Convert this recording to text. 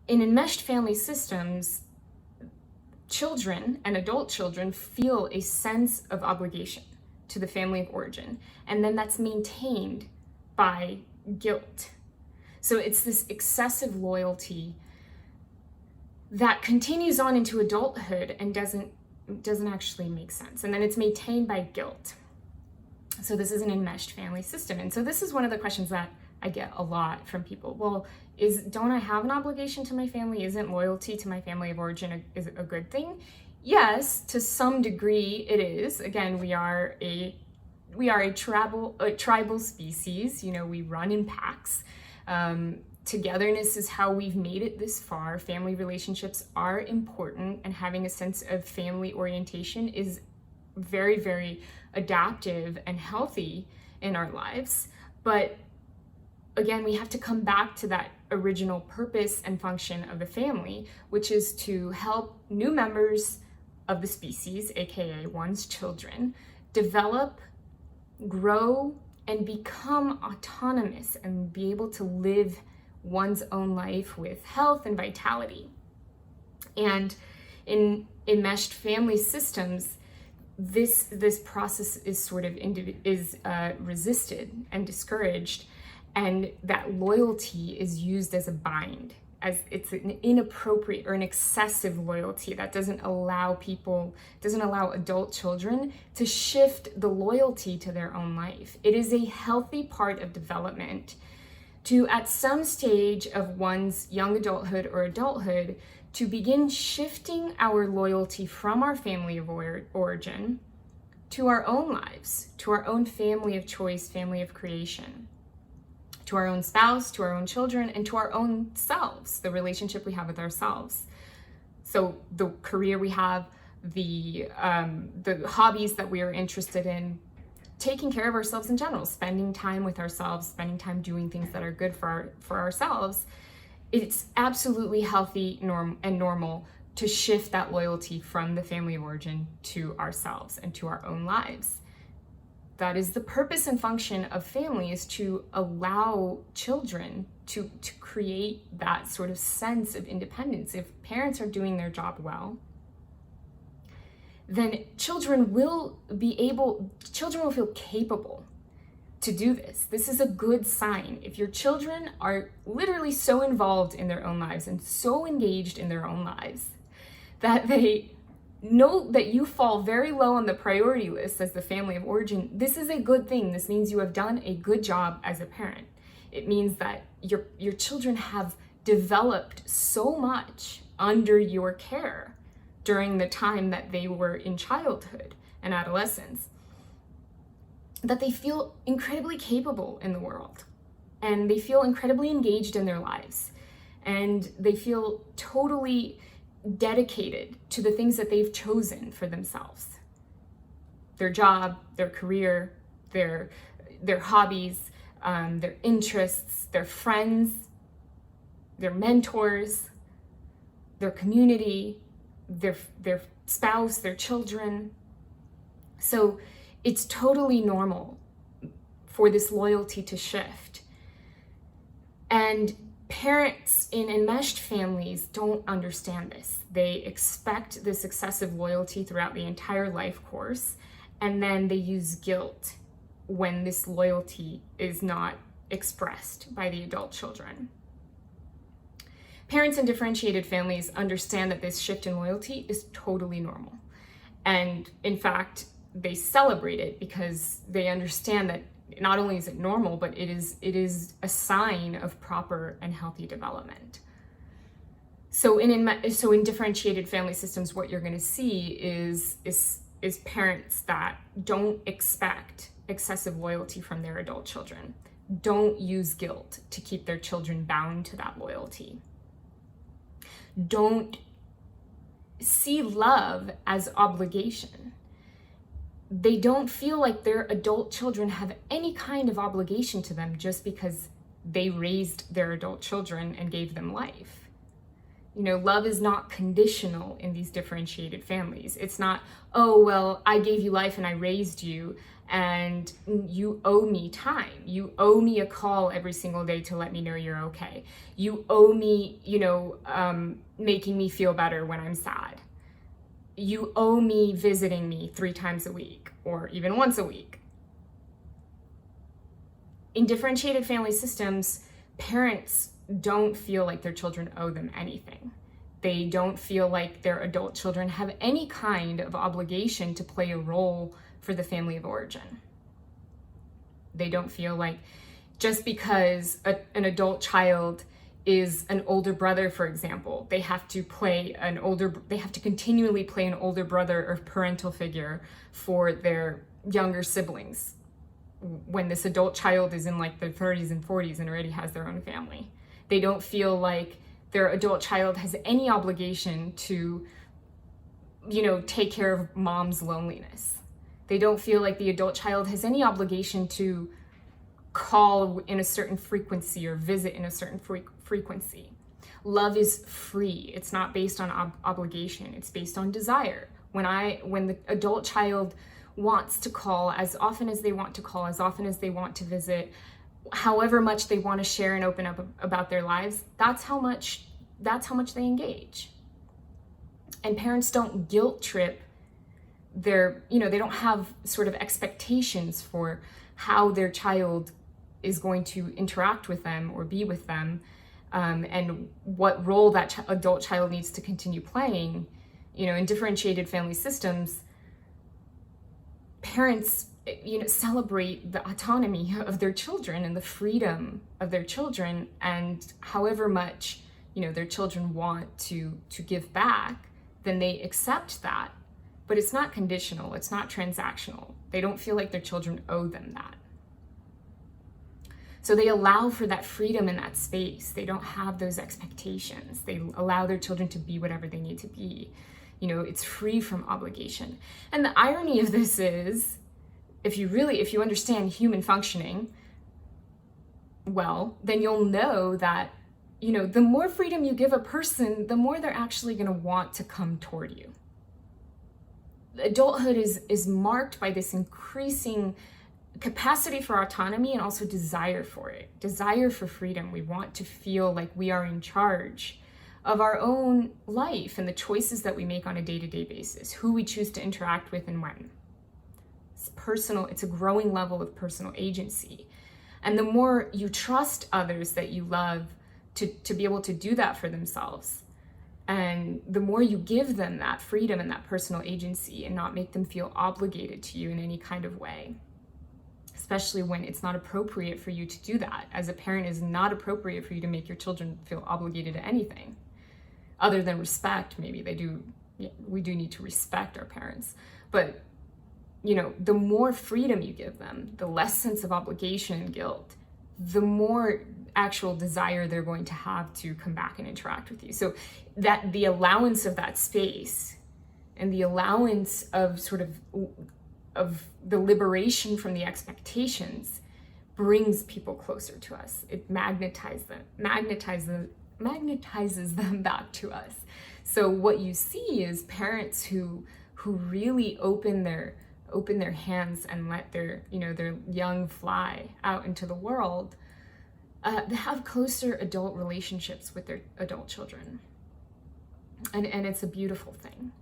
in enmeshed family systems, children and adult children feel a sense of obligation to the family of origin, and then that's maintained by guilt. So it's this excessive loyalty that continues on into adulthood and doesn't actually make sense. And then it's maintained by guilt. So this is an enmeshed family system. And so this is one of the questions that I get a lot from people. Well, don't I have an obligation to my family? Isn't loyalty to my family of origin a good thing? Yes, to some degree it is. Again, we are a tribal species. You know, we run in packs. Togetherness is how we've made it this far. Family relationships are important, and having a sense of family orientation is very, very adaptive and healthy in our lives. But again, we have to come back to that original purpose and function of the family, which is to help new members of the species, aka one's children, develop, grow, and become autonomous and be able to live one's own life with health and vitality. And in enmeshed family systems, this process is sort of resisted and discouraged, and that loyalty is used as a bind, as it's an inappropriate or an excessive loyalty that doesn't allow adult children to shift the loyalty to their own life. It is a healthy part of development to, at some stage of one's young adulthood or adulthood, to begin shifting our loyalty from our family of origin to our own lives, to our own family of choice, family of creation, to our own spouse, to our own children, and to our own selves, the relationship we have with ourselves. So the career we have, the hobbies that we are interested in, taking care of ourselves in general, spending time with ourselves, spending time doing things that are good for ourselves. It's absolutely healthy and normal to shift that loyalty from the family of origin to ourselves and to our own lives. That is the purpose and function of family, is to allow children to create that sort of sense of independence. If parents are doing their job well, then children will feel capable to do this. This is a good sign. If your children are literally so involved in their own lives and so engaged in their own lives that they know that you fall very low on the priority list as the family of origin, this is a good thing. This means you have done a good job as a parent. It means that your children have developed so much under your care during the time that they were in childhood and adolescence, that they feel incredibly capable in the world, and they feel incredibly engaged in their lives, and they feel totally dedicated to the things that they've chosen for themselves. Their job, their career, their hobbies, their interests, their friends, their mentors, their community, their spouse, their children. So it's totally normal for this loyalty to shift. And parents in enmeshed families don't understand this. They expect this excessive loyalty throughout the entire life course, and then they use guilt when this loyalty is not expressed by the adult children. Parents in differentiated families understand that this shift in loyalty is totally normal. And in fact, they celebrate it because they understand that not only is it normal, but it is a sign of proper and healthy development. So in differentiated family systems, what you're going to see is parents that don't expect excessive loyalty from their adult children, don't use guilt to keep their children bound to that loyalty, don't see love as obligation. They don't feel like their adult children have any kind of obligation to them just because they raised their adult children and gave them life. Love is not conditional in these differentiated families. It's not, oh, well, I gave you life and I raised you and you owe me time. You owe me a call every single day to let me know you're okay. You owe me, making me feel better when I'm sad. You owe me visiting me 3 times a week or even once a week. In differentiated family systems, parents don't feel like their children owe them anything. They don't feel like their adult children have any kind of obligation to play a role for the family of origin. They don't feel like just because an adult child is an older brother, for example, they have to continually play an older brother or parental figure for their younger siblings when this adult child is in like their 30s and 40s and already has their own family. They don't feel like their adult child has any obligation to, take care of mom's loneliness. They don't feel like the adult child has any obligation to call in a certain frequency or visit in a certain frequency. Love is free. It's not based on obligation. It's based on desire. When the adult child wants to call as often as they want to call, as often as they want to visit, however much they want to share and open up about their lives, that's how much they engage. And parents don't guilt trip they don't have sort of expectations for how their child is going to interact with them or be with them, and what role that adult child needs to continue playing. In differentiated family systems, parents celebrate the autonomy of their children and the freedom of their children, and however much their children want to give back, then they accept that. But it's not conditional, it's not transactional. They don't feel like their children owe them that. So they allow for that freedom in that space. They don't have those expectations. They allow their children to be whatever they need to be. It's free from obligation. And the irony of this is, if you understand human functioning well, then you'll know that, the more freedom you give a person, the more they're actually going to want to come toward you. Adulthood is marked by this increasing capacity for autonomy and also desire for it, desire for freedom. We want to feel like we are in charge of our own life and the choices that we make on a day-to-day basis, who we choose to interact with and when. It's personal, it's a growing level of personal agency. And the more you trust others that you love to be able to do that for themselves, and the more you give them that freedom and that personal agency and not make them feel obligated to you in any kind of way, especially when it's not appropriate for you to do that. As a parent, it is not appropriate for you to make your children feel obligated to anything other than respect. Maybe we do need to respect our parents, but the more freedom you give them, the less sense of obligation and guilt, the more actual desire they're going to have to come back and interact with you. So that the allowance of that space and the allowance of sort of the liberation from the expectations brings people closer to us. It magnetizes them back to us. So what you see is parents who really open their hands and let their young fly out into the world. They have closer adult relationships with their adult children, and it's a beautiful thing.